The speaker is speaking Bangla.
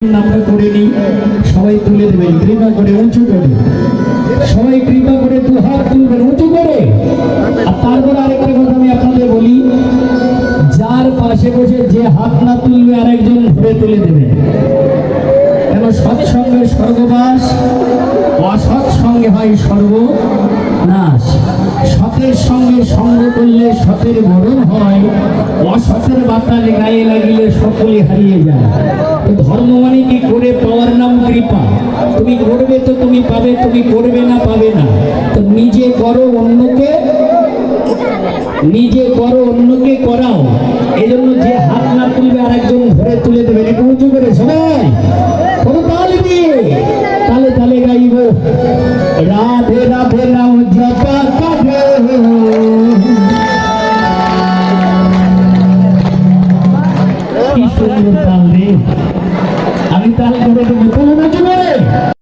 আমরা করে নিই, সবাই তুলে দেবেন কৃপা করে উঁচু করে, সবাই কৃপা করে দু হাত তুলবেন উঁচু করে। আর তারপর আরেকটা কথা আমি আপনাদের বলি, যার পাশে বসে যে হাত না তুলবে আরেকজন ধরে তুলে দেবে। কেন সৎসঙ্গে স্বর্গবাস, অসৎসঙ্গে হয় সর্বনাশ। সতের সঙ্গে সঙ্গ করলে সতের মরণ হয়, অসতের বাতাস গায়ে লাগিলে সকলে হারিয়ে যায়। তো ধর্ম মানে কি করে পাওয়ার নাম কৃপা। তুমি করবে তো তুমি পাবে, তুমি করবে না পাবে না। তো নিজে করো অন্যকে করাও। এই জন্য যে হাত না তুলবে আর একজন ধরে তুলে দেবেন। একটু উঁচু করে সবাই কোনো তাল দিয়ে তালে তালে গাইব রাধে রাধে নাম জপা কাঁধে। কি সুন্দর তাল রে, আমি তাল করে দেবো।